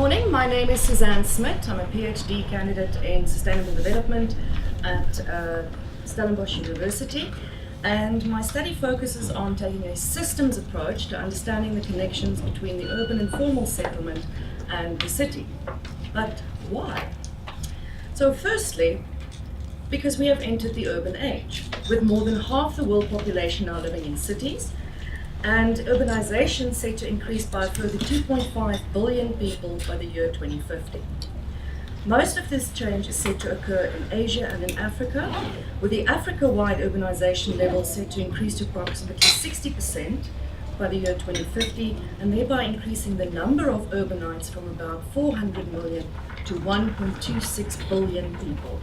morning, my name is Suzanne Smit. I'm a PhD candidate in Sustainable Development at Stellenbosch University, and my study focuses on taking a systems approach to understanding the connections between the urban informal settlement and the city. But why? So firstly, because we have entered the urban age, with more than half the world population now living in cities, and urbanization set to increase by a further 2.5 billion people by the year 2050. Most of this change is set to occur in Asia and in Africa, with the Africa-wide urbanization level set to increase to approximately 60% by the year 2050, and thereby increasing the number of urbanites from about 400 million to 1.26 billion people.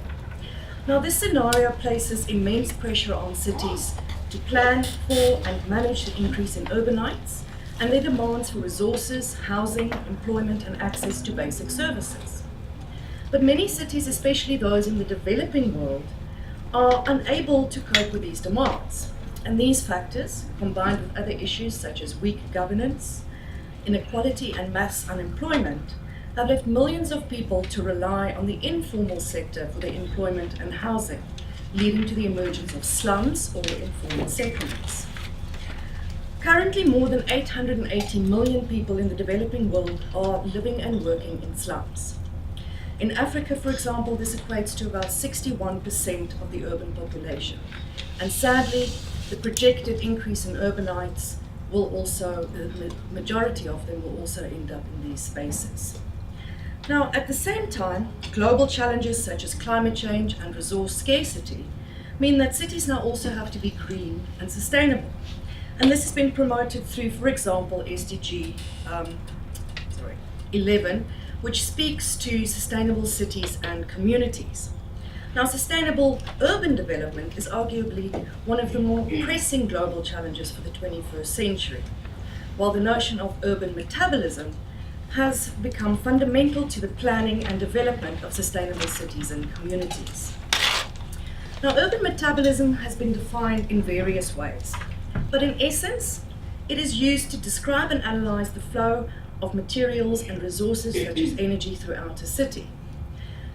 Now, this scenario places immense pressure on cities to plan for and manage the increase in urbanites and their demands for resources, housing, employment, and access to basic services. But many cities, especially those in the developing world, are unable to cope with these demands. And these factors, combined with other issues such as weak governance, inequality, and mass unemployment, have left millions of people to rely on the informal sector for their employment and housing, leading to the emergence of slums or informal settlements. Currently, more than 880 million people in the developing world are living and working in slums. In Africa, for example, this equates to about 61% of the urban population. And sadly, the projected increase in urbanites will also, the majority of them will also end up in these spaces. Now, at the same time, global challenges such as climate change and resource scarcity mean that cities now also have to be green and sustainable. And this has been promoted through, for example, SDG 11, which speaks to sustainable cities and communities. Now, sustainable urban development is arguably one of the more pressing global challenges for the 21st century, while the notion of urban metabolism has become fundamental to the planning and development of sustainable cities and communities. Now, urban metabolism has been defined in various ways, but in essence, it is used to describe and analyze the flow of materials and resources such as energy throughout a city.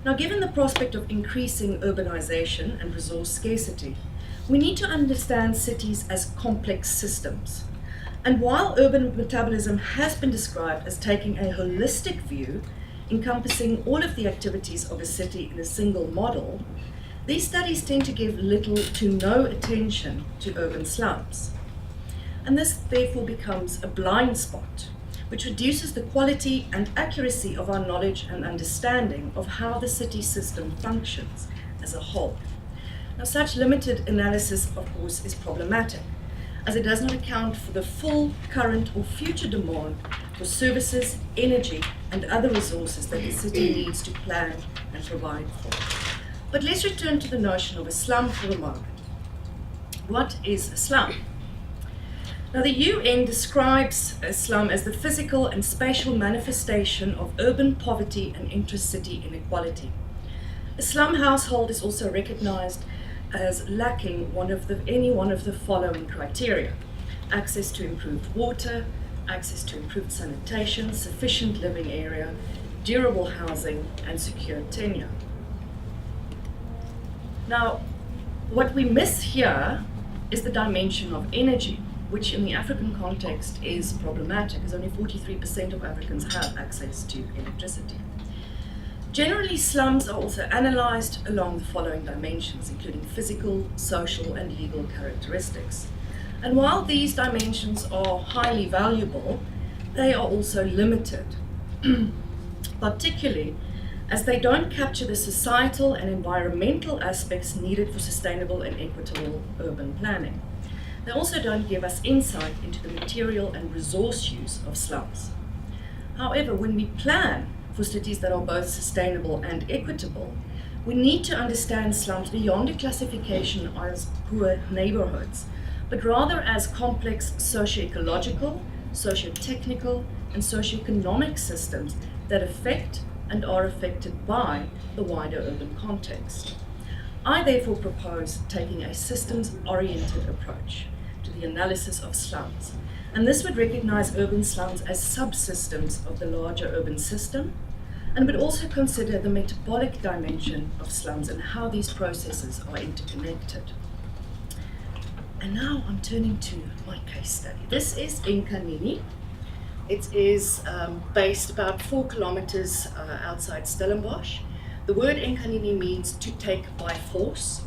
Now, given the prospect of increasing urbanization and resource scarcity, we need to understand cities as complex systems. And while urban metabolism has been described as taking a holistic view, encompassing all of the activities of a city in a single model, these studies tend to give little to no attention to urban slums. And this therefore becomes a blind spot, which reduces the quality and accuracy of our knowledge and understanding of how the city system functions as a whole. Now, such limited analysis, of course, is problematic, as it does not account for the full current or future demand for services, energy, and other resources that the city needs to plan and provide for. But let's return to the notion of a slum for a moment. What is a slum? Now, the UN describes a slum as the physical and spatial manifestation of urban poverty and intra-city inequality. A slum household is also recognized as lacking any one of the following criteria: access to improved water, access to improved sanitation, sufficient living area, durable housing, and secure tenure. Now, what we miss here is the dimension of energy, which in the African context is problematic, as only 43% of Africans have access to electricity. Generally, slums are also analyzed along the following dimensions, including physical, social, and legal characteristics. And while these dimensions are highly valuable, they are also limited, particularly as they don't capture the societal and environmental aspects needed for sustainable and equitable urban planning. They also don't give us insight into the material and resource use of slums. However, when we plan for cities that are both sustainable and equitable, we need to understand slums beyond a classification as poor neighborhoods, but rather as complex socio-ecological, socio-technical, and socio-economic systems that affect and are affected by the wider urban context. I therefore propose taking a systems-oriented approach to the analysis of slums And this would recognize urban slums as subsystems of the larger urban system, and would also consider the metabolic dimension of slums and how these processes are interconnected. And now I'm turning to my case study. This is Imke. It is based about 4 kilometers outside Stellenbosch. The word Imke means to take by force,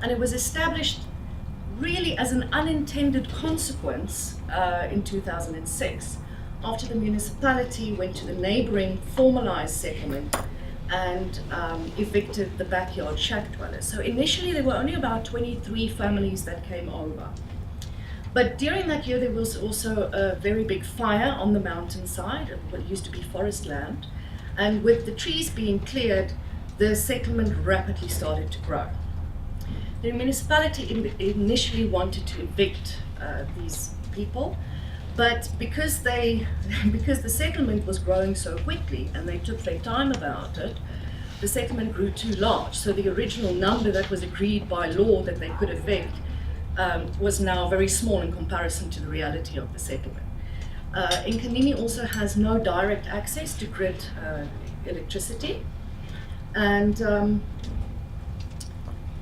and it was established really as an unintended consequence in 2006, after the municipality went to the neighboring formalized settlement and evicted the backyard shack dwellers. So initially there were only about 23 families that came over. But during that year there was also a very big fire on the mountainside of what used to be forest land, and with the trees being cleared, the settlement rapidly started to grow. The municipality initially wanted to evict these people, but because the settlement was growing so quickly and they took their time about it, the settlement grew too large. So the original number that was agreed by law that they could evict was now very small in comparison to the reality of the settlement. Imke also has no direct access to grid electricity, and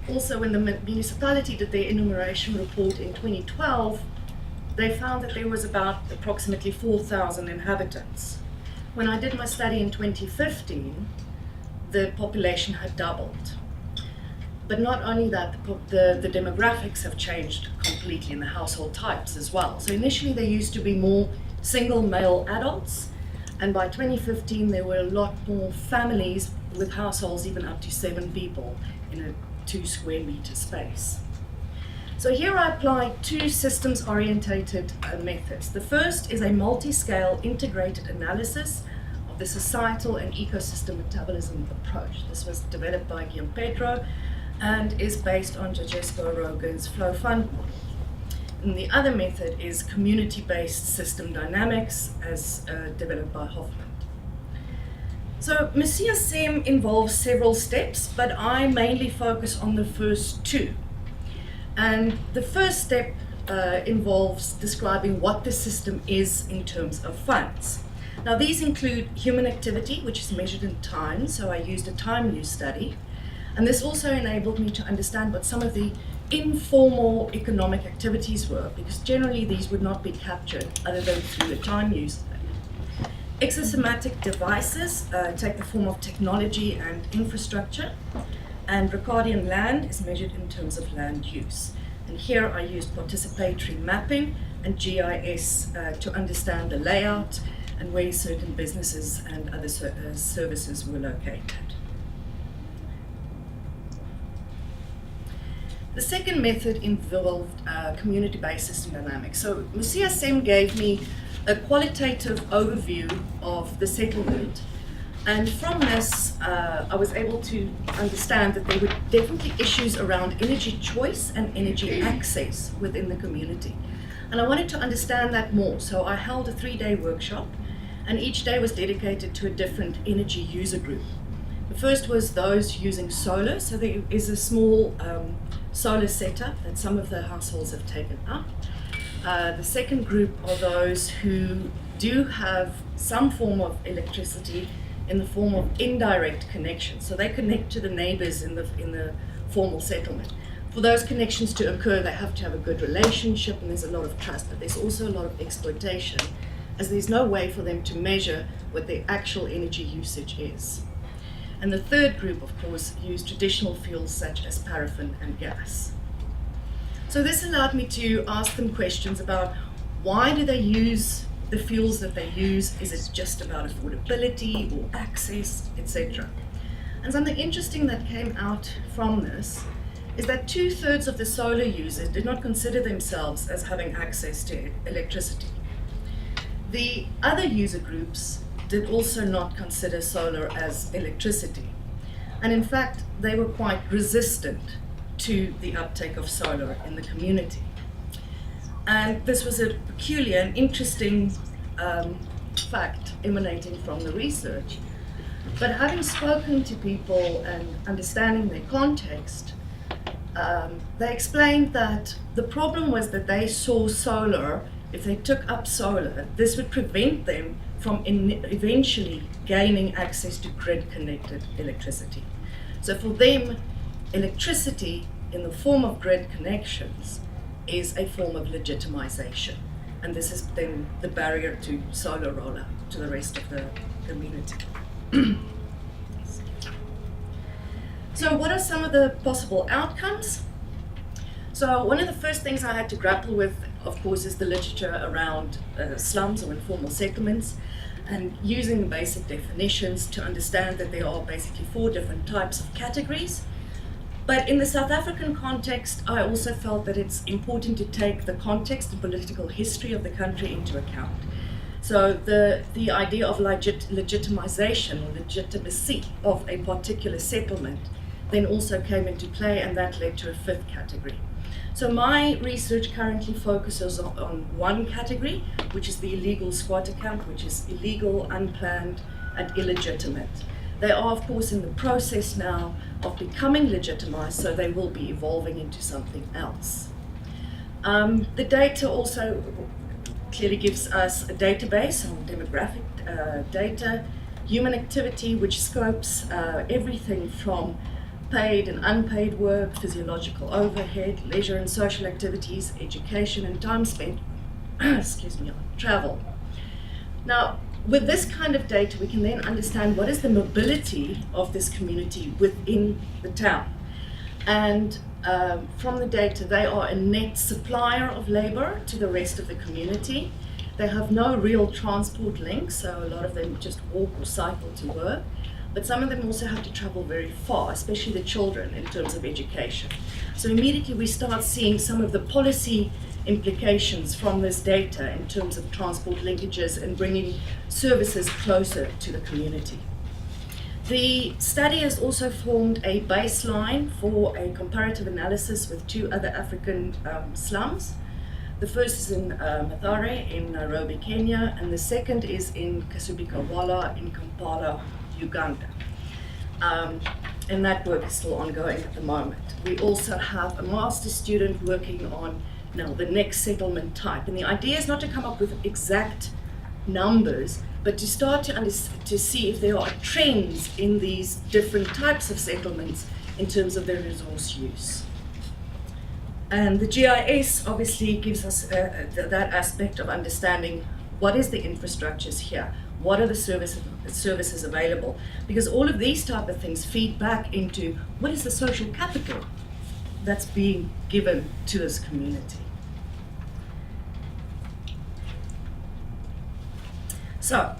also when the municipality did their enumeration report in 2012, they found that there was about approximately 4,000 inhabitants. When I did my study in 2015, the population had doubled. But not only that, the demographics have changed completely in the household types as well. So initially there used to be more single male adults, and by 2015 there were a lot more families with households even up to 7 people in a 2 square meter space. So here I applied 2 systems-orientated methods. The first is a multi-scale integrated analysis of the societal and ecosystem metabolism approach. This was developed by Pedro and is based on Jagesco Rogan's flow fund model. And the other method is community-based system dynamics as developed by Hoffman. So PhD involves several steps, but I mainly focus on the first 2. And the first step involves describing what the system is in terms of funds. Now these include human activity, which is measured in time, so I used a time use study. And this also enabled me to understand what some of the informal economic activities were, because generally these would not be captured other than through the time use study. Exosomatic devices take the form of technology and infrastructure, and Ricardian land is measured in terms of land use. And here I used participatory mapping and GIS to understand the layout and where certain businesses and other services were located. The second method involved community-based system dynamics. So PhD gave me a qualitative overview of the settlement, and from this I was able to understand that there were definitely issues around energy choice and energy access within the community. And I wanted to understand that more, so I held a 3-day workshop, and each day was dedicated to a different energy user group. The first was those using solar, so there is a small solar setup that some of the households have taken up. The second group are those who do have some form of electricity in the form of indirect connections. So they connect to the neighbors in the formal settlement. For those connections to occur, they have to have a good relationship, and there's a lot of trust, but there's also a lot of exploitation, as there's no way for them to measure what their actual energy usage is. And the third group, of course, use traditional fuels such as paraffin and gas. So this allowed me to ask them questions about why do they use the fuels that they use? Is it just about affordability or access, etc.? And something interesting that came out from this is that 2/3 of the solar users did not consider themselves as having access to electricity. The other user groups did also not consider solar as electricity. And in fact, they were quite resistant to the uptake of solar in the community. And this was a peculiar and interesting fact emanating from the research. But having spoken to people and understanding their context, they explained that the problem was that they saw solar if they took up solar, this would prevent them from eventually gaining access to grid-connected electricity. So for them, electricity in the form of grid connections is a form of legitimization. And this is then the barrier to solar rollout to the rest of the community. So what are some of the possible outcomes? So one of the first things I had to grapple with, of course, is the literature around slums or informal settlements, and using the basic definitions to understand that there are basically 4 different types of categories. But in the South African context, I also felt that it's important to take the context and political history of the country into account. So the idea of legitimization or legitimacy of a particular settlement then also came into play, and that led to a 5th category. So my research currently focuses on one category, which is the illegal squatter camp, which is illegal, unplanned, and illegitimate. They are, of course, in the process now of becoming legitimized, so they will be evolving into something else. The data also clearly gives us a database on demographic data, human activity, which scopes everything from paid and unpaid work, physiological overhead, leisure and social activities, education, and time spent excuse me, on travel. Now, with this kind of data, we can then understand what is the mobility of this community within the town. And from the data, they are a net supplier of labor to the rest of the community. They have no real transport links, so a lot of them just walk or cycle to work. But some of them also have to travel very far, especially the children, in terms of education. So immediately we start seeing some of the policy implications from this data in terms of transport linkages and bringing services closer to the community. The study has also formed a baseline for a comparative analysis with 2 other African slums. The first is in Mathare in Nairobi, Kenya, and the second is in Kasubikawala in Kampala, Uganda. And that work is still ongoing at the moment. We also have a master's student working on now the next settlement type. And the idea is not to come up with exact numbers, but to start to see if there are trends in these different types of settlements in terms of their resource use. And the GIS obviously gives us that aspect of understanding what is the infrastructures here, what are the services available, because all of these type of things feed back into what is the social capital that's being given to this community. So,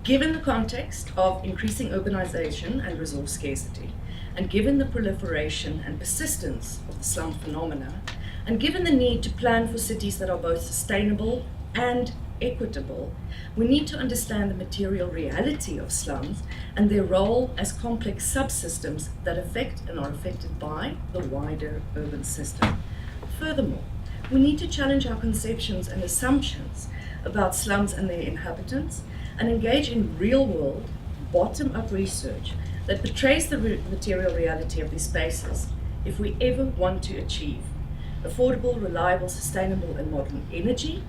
given the context of increasing urbanization and resource scarcity, and given the proliferation and persistence of the slum phenomena, and given the need to plan for cities that are both sustainable and equitable, we need to understand the material reality of slums and their role as complex subsystems that affect and are affected by the wider urban system. Furthermore, we need to challenge our conceptions and assumptions about slums and their inhabitants and engage in real-world, bottom-up research that portrays the material reality of these spaces if we ever want to achieve affordable, reliable, sustainable, and modern energy,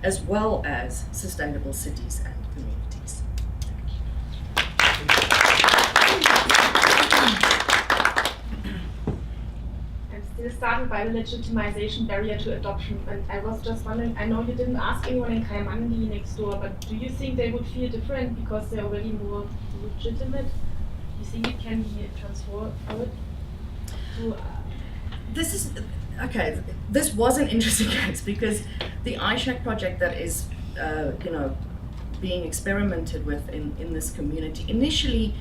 as well as sustainable cities and communities. I'm still starting by the legitimization barrier to adoption, and I was just wondering, I know you didn't ask anyone in Kaimandi next door, but do you think they would feel different because they're already more legitimate? You think it can be transferred to This is okay. This was an interesting case because the iShack project that is, being experimented with in this community initially,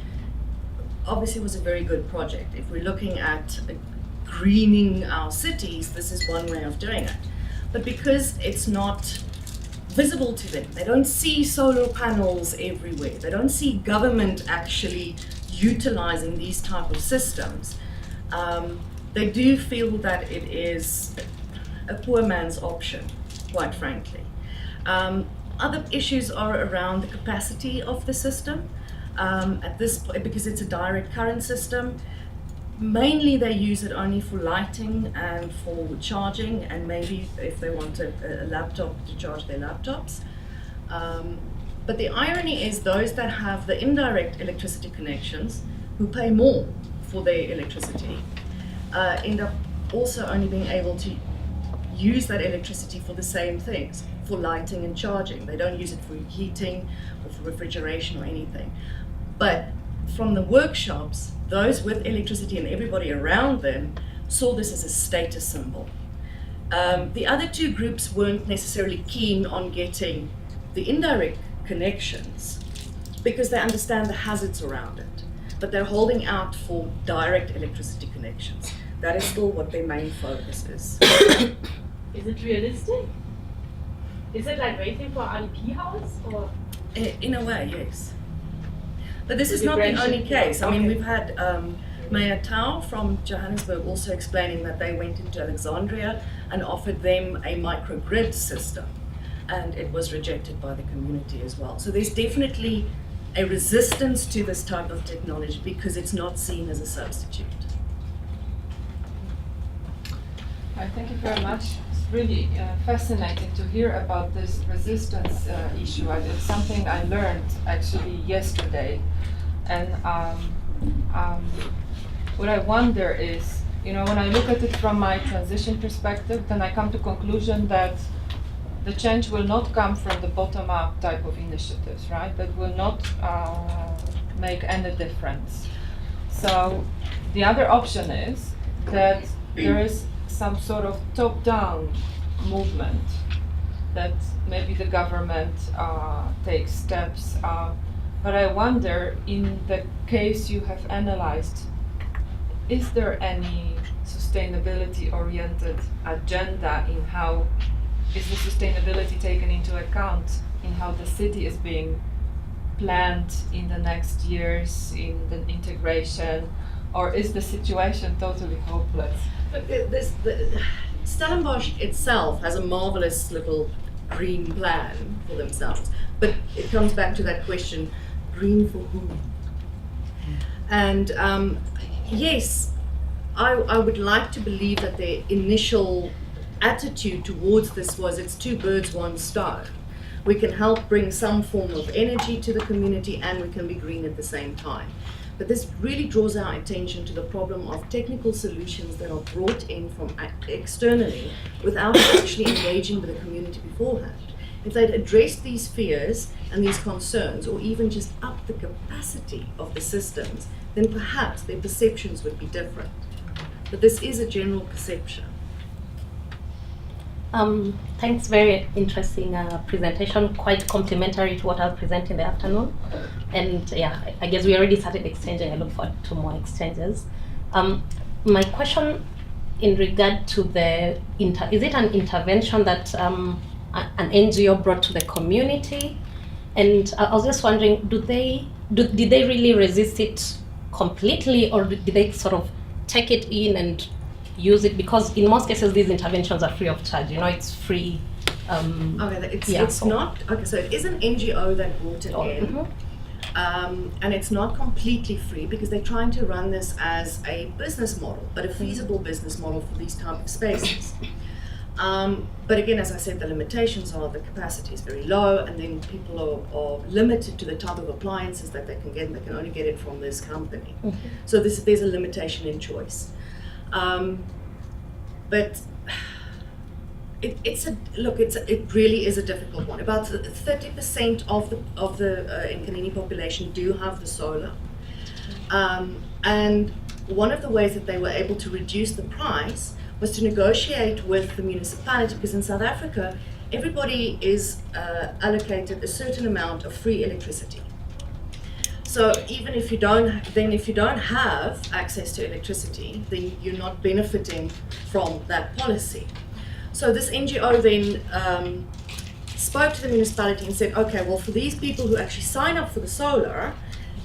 obviously, was a very good project. If we're looking at greening our cities, this is one way of doing it. But because it's not visible to them, they don't see solar panels everywhere. They don't see government actually utilizing these type of systems. They do feel that it is a poor man's option, quite frankly. Other issues are around the capacity of the system at this point, because it's a direct current system. mainly they use it only for lighting and for charging, and maybe if they want a laptop to charge their laptops. But the irony is those that have the indirect electricity connections, who pay more for their electricity, end up also only being able to use that electricity for the same things, for lighting and charging. They don't use it for heating or for refrigeration or anything. But from the workshops, those with electricity and everybody around them saw this as a status symbol. The other two groups weren't necessarily keen on getting the indirect connections because they understand the hazards around it, but they're holding out for direct electricity connections. That is still what their main focus is. Is it realistic? Is it like waiting for RDP house or? In a way, yes. But this is not the only case. I mean, we've had Mayor Tao from Johannesburg also explaining that they went into Alexandria and offered them a microgrid system, and it was rejected by the community as well. So there's definitely a resistance to this type of technology because it's not seen as a substitute. Thank you very much. It's really fascinating to hear about this resistance issue. It's something I learned actually yesterday. And what I wonder is, when I look at it from my transition perspective, then I come to conclusion that the change will not come from the bottom-up type of initiatives, right? That will not make any difference. So the other option is that there is some sort of top-down movement, that maybe the government takes steps. But I wonder, in the case you have analyzed, is there any sustainability-oriented agenda in how is the sustainability taken into account in how the city is being planned in the next years, in the integration, or is the situation totally hopeless? But Stellenbosch itself has a marvelous little green plan for themselves, but it comes back to that question, green for whom? And yes, I would like to believe that their initial attitude towards this was it's two birds, one stone. We can help bring some form of energy to the community and we can be green at the same time. But this really draws our attention to the problem of technical solutions that are brought in from externally without actually engaging with the community beforehand. If they'd addressed these fears and these concerns, or even just up the capacity of the systems, then perhaps their perceptions would be different. But this is a general perception. Thanks, very interesting presentation, quite complementary to what I'll present in the afternoon. And yeah, I guess we already started exchanging. I look forward to more exchanges. My question in regard to is it an intervention that an NGO brought to the community? And I was just wondering, did they really resist it completely, or did they sort of take it in and use it? Because in most cases these interventions are free of charge, it's free. Not okay, so it is an NGO that brought it in. Mm-hmm. And it's not completely free because they're trying to run this as a business model, but a feasible business model for these type of spaces. But again, as I said, the limitations are the capacity is very low, and then people are limited to the type of appliances that they can get, and they can only get it from this company. Mm-hmm. So there's a limitation in choice. But it really is a difficult one. About 30% of the Nkanini population do have the solar, and one of the ways that they were able to reduce the price was to negotiate with the municipality, because in South Africa everybody is allocated a certain amount of free electricity. So even if you don't have access to electricity, then you're not benefiting from that policy. So this NGO then spoke to the municipality and said, okay, well, for these people who actually sign up for the solar,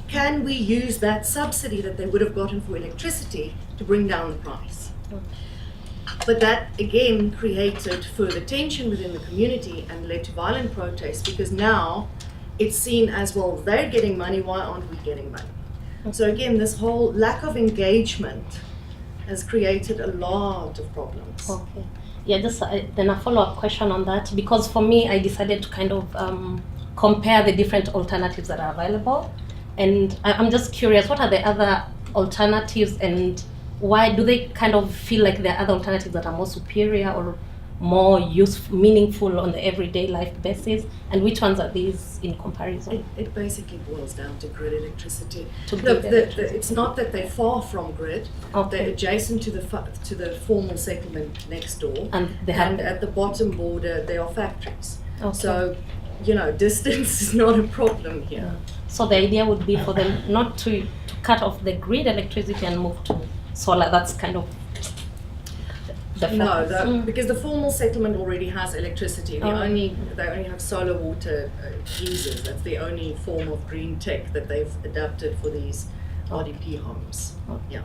can we use that subsidy that they would have gotten for electricity to bring down the price? But that again created further tension within the community and led to violent protests, because now it's seen as, well, they're getting money, why aren't we getting money? So again, this whole lack of engagement has created a lot of problems. Okay. Yeah, just then a follow-up question on that, because for me, I decided to kind of compare the different alternatives that are available. And I'm just curious, what are the other alternatives, and why do they kind of feel like there are other alternatives that are more superior or more meaningful on the everyday life basis? And which ones are these in comparison? It basically boils down to grid electricity. To Look, grid electricity. it's not that they're far from grid. Okay. They're adjacent to the formal settlement next door. And they have And at the bottom border, there are factories. Okay. So, distance is not a problem here. So the idea would be for them not to cut off the grid electricity and move to solar. That's kind of the No, focus. because the formal settlement already has electricity. They Oh. only have solar water geysers. That's the only form of green tech that they've adapted for these RDP homes. Oh. Yeah.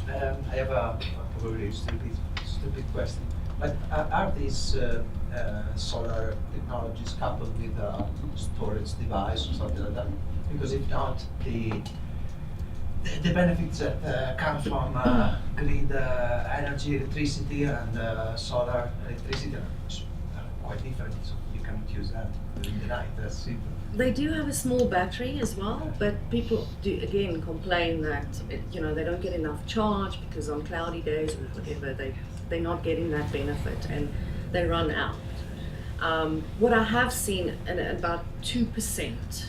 I have a probably stupid question. But are these solar technologies coupled with a storage device or something like that? Because if not, the benefits that come from grid energy, electricity, and solar electricity are quite different. So you cannot use that during the night. That's simple. They do have a small battery as well, but people do again complain that they don't get enough charge because on cloudy days or whatever they're not getting that benefit and they run out. What I have seen, about 2%,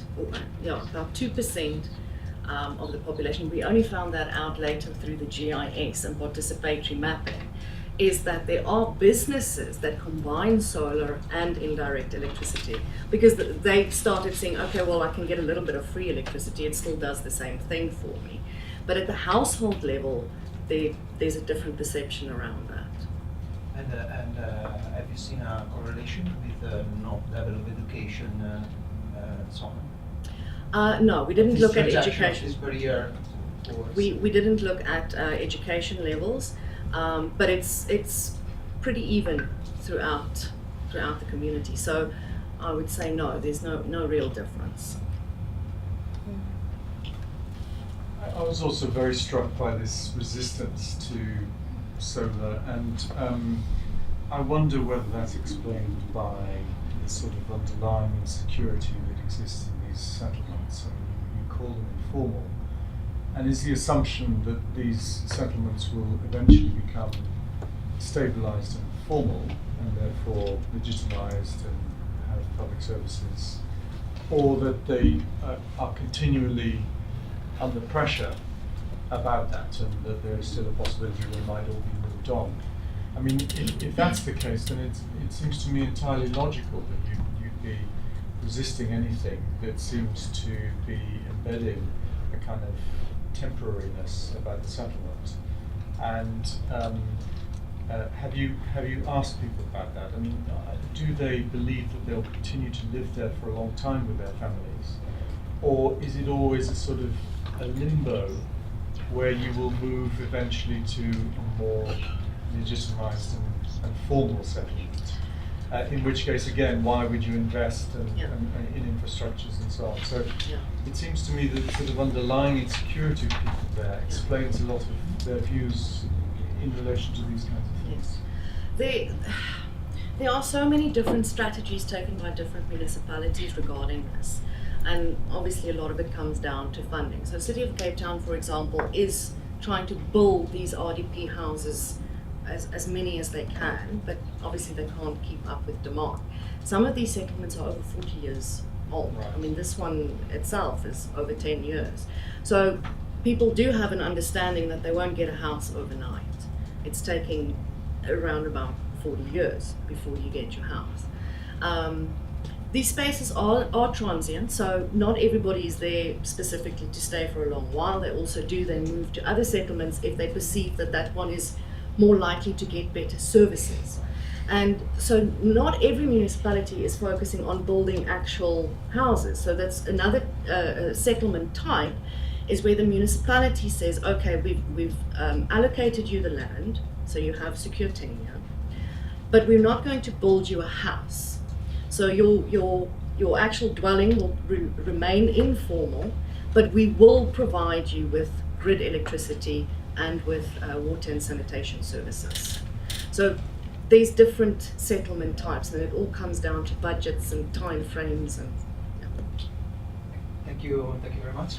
about 2% of the population, we only found that out later through the GIS and participatory mapping, is that there are businesses that combine solar and indirect electricity, because they started saying, okay, well, I can get a little bit of free electricity, it still does the same thing for me. But at the household level, there's a different perception around that. And have you seen a correlation with the level of education and so on? No, we didn't look at education. This barrier. We didn't look at education levels, but it's pretty even throughout the community. So I would say no, there's no real difference. I was also very struck by this resistance to solar, and I wonder whether that's explained by the sort of underlying insecurity that exists in these settlements. I mean, you call them informal, and is the assumption that these settlements will eventually become stabilized and formal, and therefore legitimized and have public services, or that they are continually under pressure about that, and that there is still a possibility they might all be moved on? I mean, if that's the case, then it seems to me entirely logical that you'd be resisting anything that seems to be embedding a kind of temporariness about the settlement. And have you asked people about that? I mean, do they believe that they'll continue to live there for a long time with their families, or is it always a sort of a limbo where you will move eventually to a more legitimized and formal settlement? In which case, again, why would you invest in infrastructures and so on? So it seems to me that the sort of underlying insecurity of people there explains a lot of their views in relation to these kinds of things. Yes. There are so many different strategies taken by different municipalities regarding this. And obviously a lot of it comes down to funding. So City of Cape Town, for example, is trying to build these RDP houses as many as they can, but obviously they can't keep up with demand. Some of these settlements are over 40 years old. Right. I mean, this one itself is over 10 years. So people do have an understanding that they won't get a house overnight. It's taking around about 40 years before you get your house. These spaces are transient, so not everybody is there specifically to stay for a long while. They also do then move to other settlements if they perceive that one is more likely to get better services. And so not every municipality is focusing on building actual houses. So that's another settlement type, is where the municipality says, okay, we've allocated you the land, so you have secure tenure, but we're not going to build you a house. So your actual dwelling will remain informal, but we will provide you with grid electricity and with water and sanitation services. So there's different settlement types, and it all comes down to budgets and time frames. And Thank you very much.